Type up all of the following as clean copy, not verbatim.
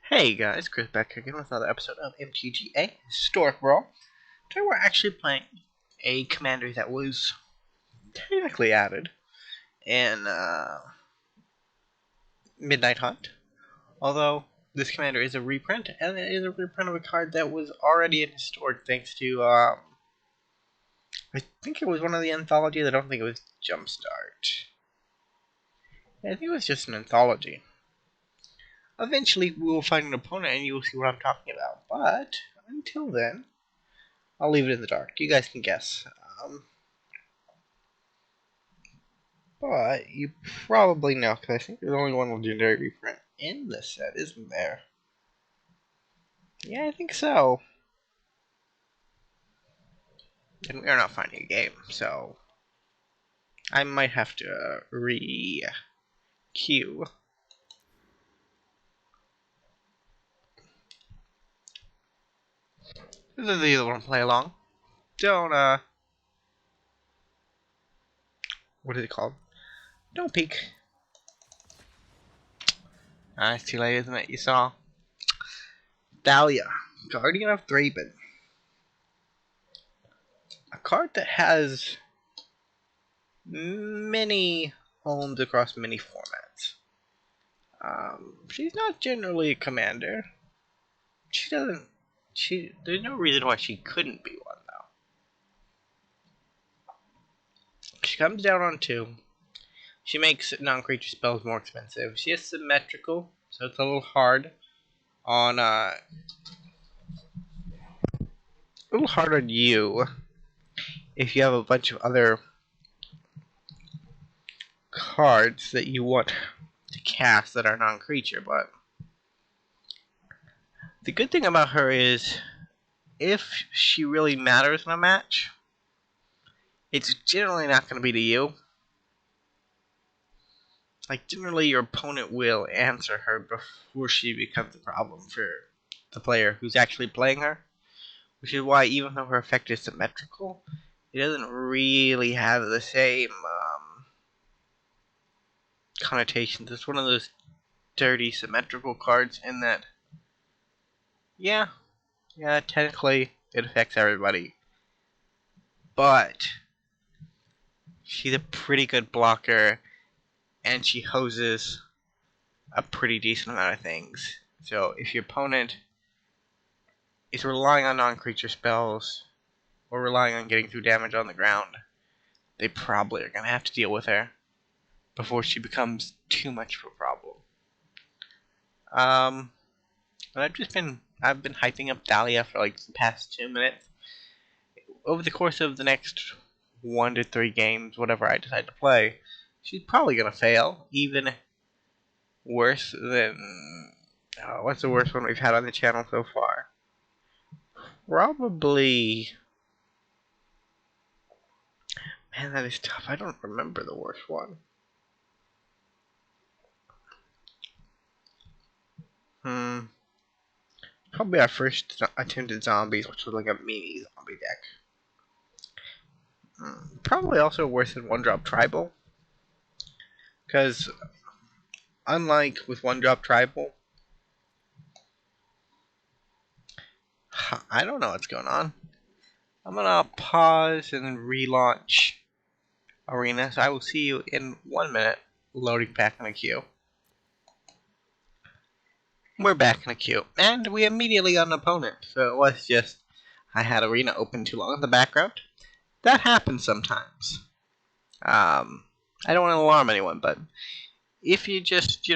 Hey guys, Chris back again with another episode of MTGA Historic Brawl. Today we're actually playing a commander that was technically added in Midnight Hunt. Although this commander is a reprint, and it is a reprint of a card that was already in Historic thanks to, I think it was one of the anthologies. I don't think it was Jumpstart. I think it was just an anthology. Eventually we will find an opponent and you will see what I'm talking about. But until then, I'll leave it in the dark. You guys can guess. But you probably know, because I think there's only one legendary reprint in this set, isn't there? Yeah, I think so. And we are not finding a game, so I might have to re-queue. This is the other one to play along. Don't, what is it called? Don't peek. It's too late, isn't it? You saw. Dahlia, Guardian of Thraben. A card that has many homes across many formats. She's not generally a commander. There's no reason why she couldn't be one, though. She comes down on 2. She makes non-creature spells more expensive. She is symmetrical, so it's a little hard on, you if you have a bunch of other cards that you want to cast that are non-creature, but the good thing about her is if she really matters in a match, it's generally not going to be to you. Like, generally your opponent will answer her before she becomes a problem for the player who's actually playing her. Which is why, even though her effect is symmetrical, it doesn't really have the same connotations. It's one of those dirty symmetrical cards in that, yeah, technically it affects everybody. But she's a pretty good blocker, and she hoses a pretty decent amount of things. So if your opponent is relying on non-creature spells, or relying on getting through damage on the ground, they probably are going to have to deal with her before she becomes too much of a problem. I've been hyping up Dahlia for like the past 2 minutes. Over the course of the next 1 to 3 games, whatever I decide to play, she's probably going to fail, even worse than... what's the worst one we've had on the channel so far? Probably... Man, that is tough. I don't remember the worst one. Probably our first attempt at zombies, which was like a mini zombie deck. Probably also worse than one-drop tribal. Because, unlike with one-drop tribal, I don't know what's going on. I'm gonna pause and then relaunch Arena, so I will see you in 1 minute, loading back in the queue. We're back in the queue, and we immediately got an opponent, so it was just, I had Arena open too long in the background. That happens sometimes. I don't want to alarm anyone, but if you just,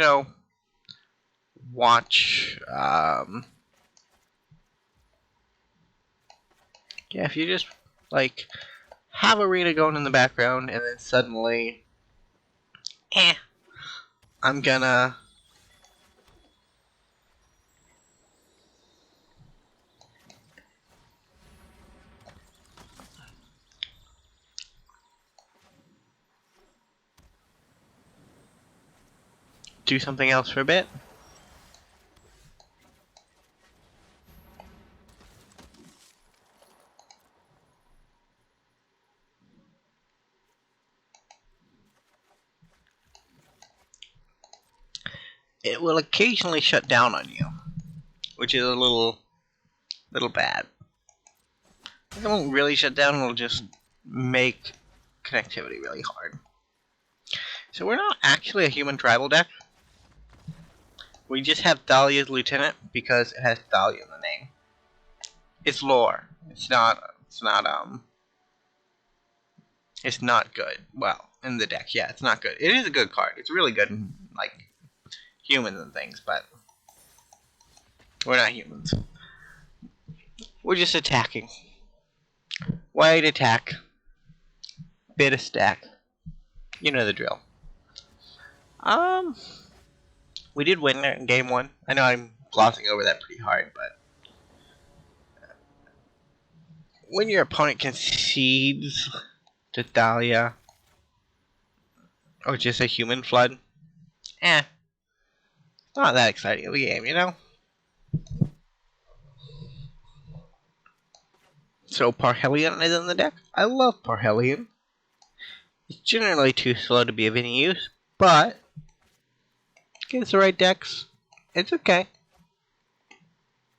watch, if you just, like, have Arena going in the background, and then suddenly, I'm gonna do something else for a bit. It will occasionally shut down on you. which is a little bad. It won't really shut down, it'll just make connectivity really hard. So we're not actually a human tribal deck. We just have Dahlia's Lieutenant because it has Dahlia in the name. It's lore. It's not good. Well, in the deck, yeah, it's not good. It is a good card. It's really good in, like, humans and things, but we're not humans. We're just attacking. White attack. Bit of stack. You know the drill. We did win in game 1. I know I'm glossing over that pretty hard, but when your opponent concedes to Dahlia, or just a human flood, it's not that exciting of a game, you know? So Parhelion is in the deck. I love Parhelion. It's generally too slow to be of any use, but against the right decks, it's okay.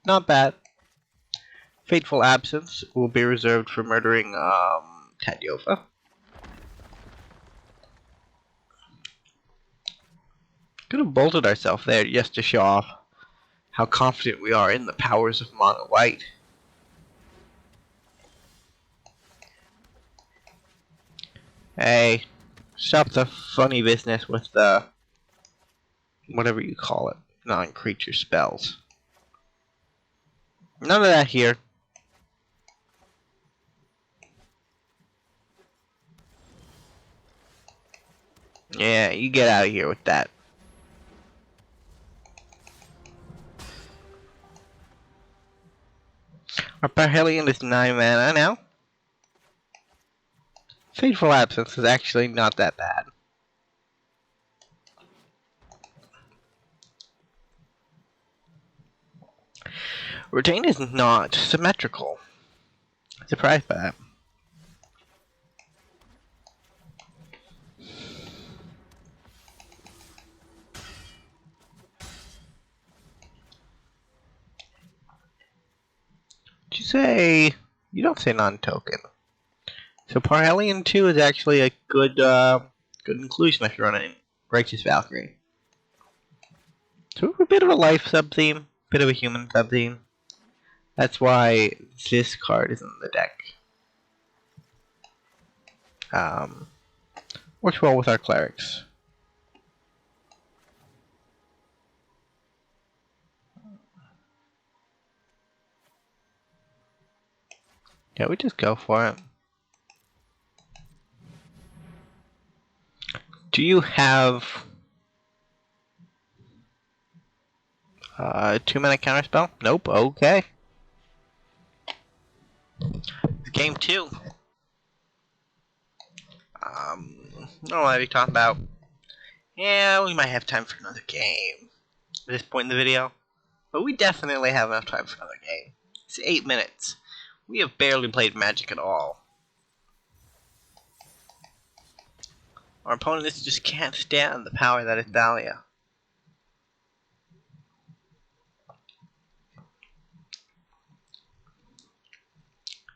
Not bad. Fateful Absence will be reserved for murdering Tadyova. Could have bolted ourselves there just to show off how confident we are in the powers of Mono White. Hey, stop the funny business with the whatever you call it, non-creature spells. None of that here. Yeah, you get out of here with that. Our Parhelion is 9 mana now. Fateful Absence is actually not that bad. Retain is not symmetrical. Surprised by that. Did you say... You don't say non-token. So Parhelion 2 is actually a good good inclusion if you're running Righteous Valkyrie. So a bit of a life sub-theme, bit of a human sub-theme. That's why this card is in the deck. Works well with our clerics. Yeah, we just go for it. Do you have 2-mana counterspell? Nope. Okay. Game 2. I don't know what are you talking about. Yeah, we might have time for another game at this point in the video. But we definitely have enough time for another game. It's 8 minutes. We have barely played Magic at all. Our opponent just can't stand the power that is Dahlia.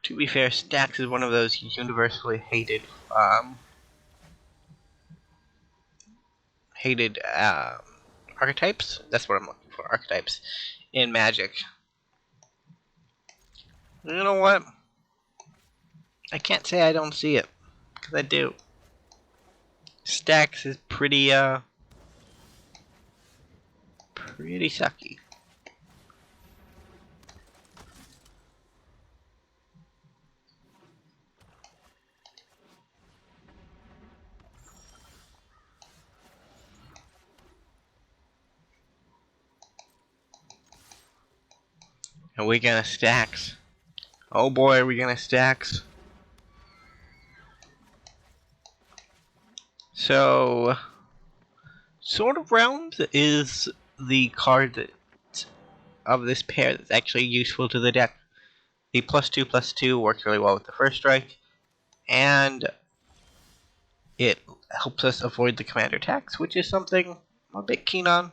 To be fair, Stax is one of those universally hated archetypes. That's what I'm looking for, archetypes in Magic. You know what? I can't say I don't see it, because I do. Stax is pretty sucky. And we're gonna Stax. Oh boy, are we gonna Stax. So, Sword of Realms is the card of this pair that's actually useful to the deck. The +2/+2 works really well with the first strike, and it helps us avoid the commander attacks, which is something I'm a bit keen on.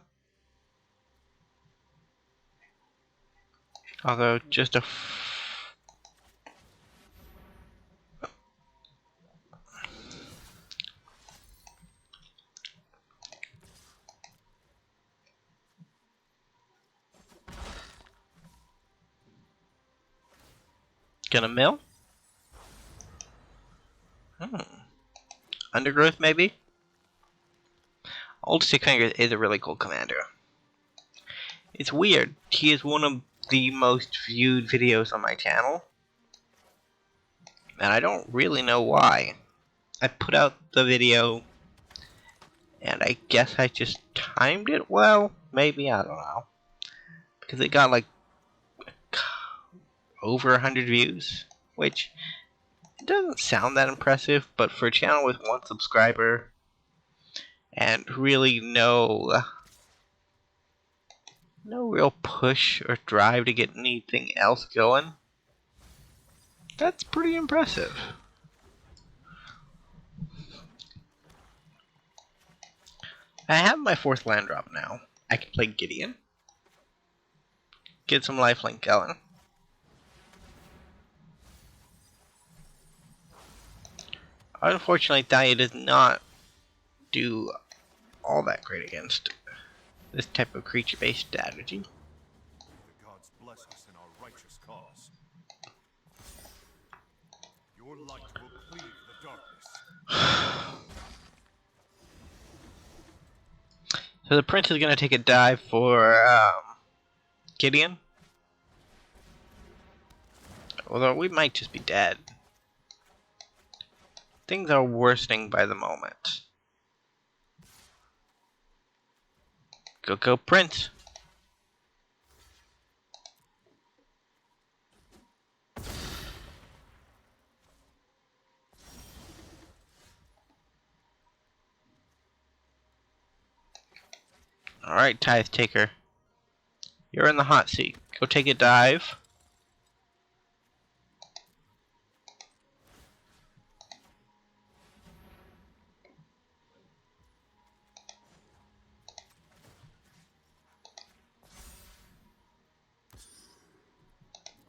Although, just a... Gonna mill? Undergrowth, maybe? Old Stick Finger is a really cool commander. It's weird. He is one of the most viewed videos on my channel. And I don't really know why. I put out the video, and I guess I just timed it well? Maybe, I don't know. Because it got like over 100 views, which it doesn't sound that impressive, but for a channel with 1 subscriber and really no real push or drive to get anything else going, that's pretty impressive. I have my 4th land drop now. I can play Gideon, get some lifelink going. Unfortunately, Thalia does not do all that great against this type of creature-based strategy. The gods bless us in our righteous cause. Your light will cleave the darkness. So the prince is going to take a dive for Gideon. Although we might just be dead. Things are worsening by the moment. Go, Prince! Alright, Tithe Taker. You're in the hot seat. Go take a dive.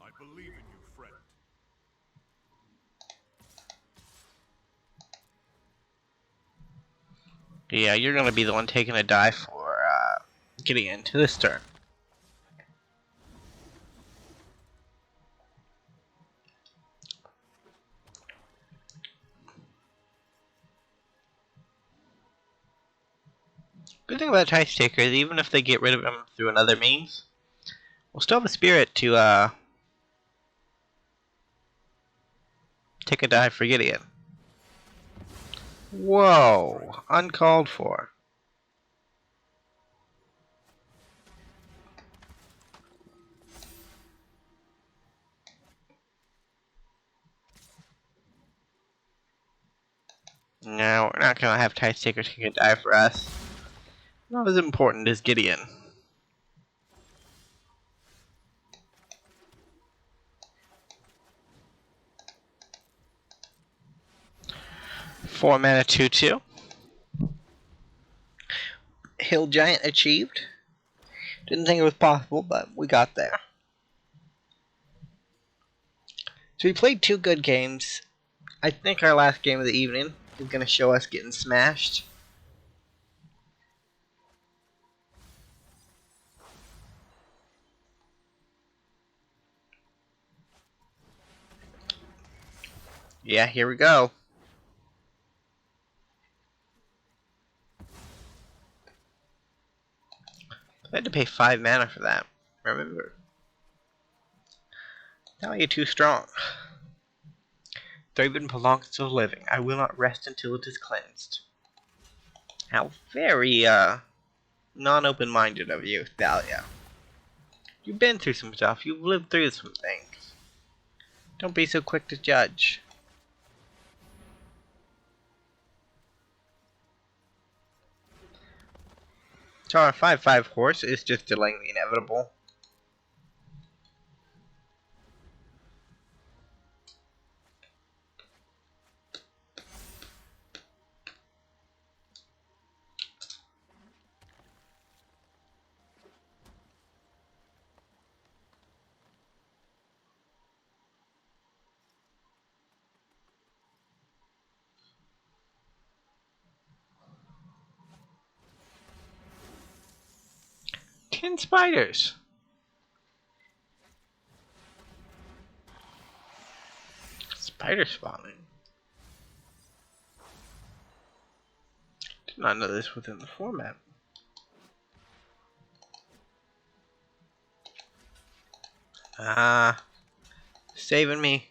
I believe in you, friend. Yeah, you're gonna be the one taking a dive for getting into this turn. Good thing about Tithe Taker is even if they get rid of him through another means, we'll still have a spirit to take a dive for Gideon. Whoa, uncalled for. No, we're not gonna have Tithe Taker take a dive for us. Not as important as Gideon. Four mana 2/2. Hill Giant achieved. Didn't think it was possible, but we got there. So we played 2 good games. I think our last game of the evening is going to show us getting smashed. Yeah, here we go. I had to pay 5 mana for that. Remember. Now you're too strong. Thraben belongs to the living. I will not rest until it is cleansed. How very, non-open-minded of you, Thalia. You've been through some stuff. You've lived through some things. Don't be so quick to judge. So our 5/5 horse is just delaying the inevitable. 10 spiders. Spider spawning. Did not know this within the format. Saving me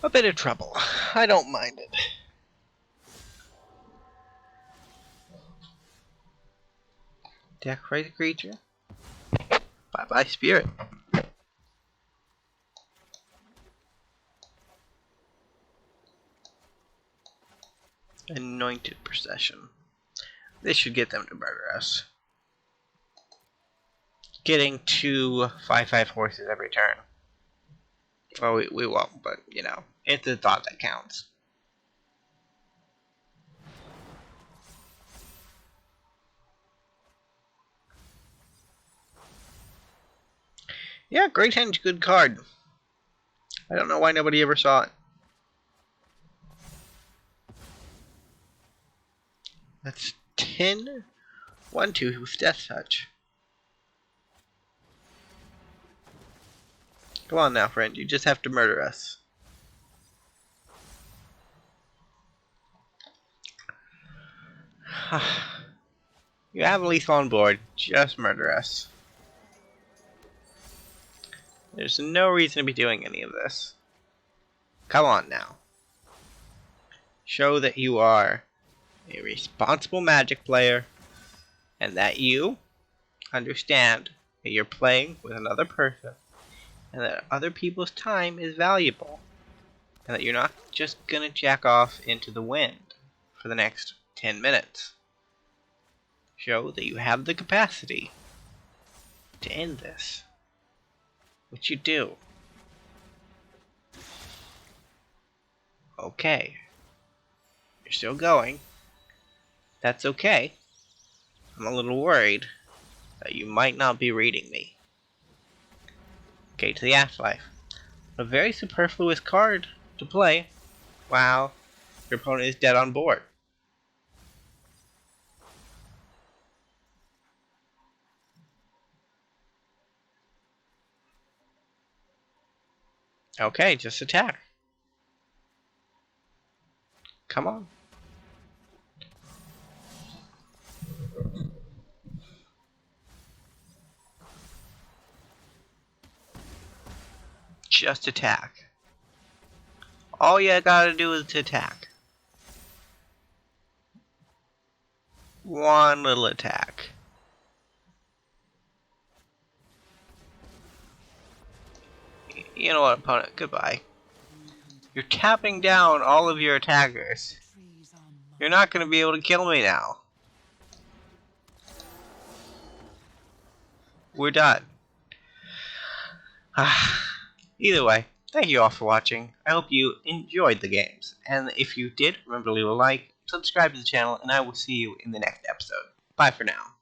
a bit of trouble. I don't mind it. Decorate the creature. Bye bye, spirit. Anointed procession. This should get them to murder us. Getting 2 5/5 horses every turn. Well, we won't, but you know, it's the thought that counts. Yeah, Great Henge, good card. I don't know why nobody ever saw it. That's 10 1/2 with Death Touch. Come on now, friend. You just have to murder us. You have lethal on board. Just murder us. There's no reason to be doing any of this. Come on now. Show that you are a responsible Magic player and that you understand that you're playing with another person and that other people's time is valuable and that you're not just gonna jack off into the wind for the next 10 minutes. Show that you have the capacity to end this, which you do. Okay. You're still going. That's okay. I'm a little worried that you might not be reading me. Okay, to the afterlife. A very superfluous card to play while your opponent is dead on board. Okay, just attack. Come on. Just attack. All you gotta do is to attack. One little attack. You know what, opponent? Goodbye. You're tapping down all of your attackers. You're not gonna be able to kill me now. We're done. Either way, thank you all for watching. I hope you enjoyed the games. And if you did, remember to leave a like, subscribe to the channel, and I will see you in the next episode. Bye for now.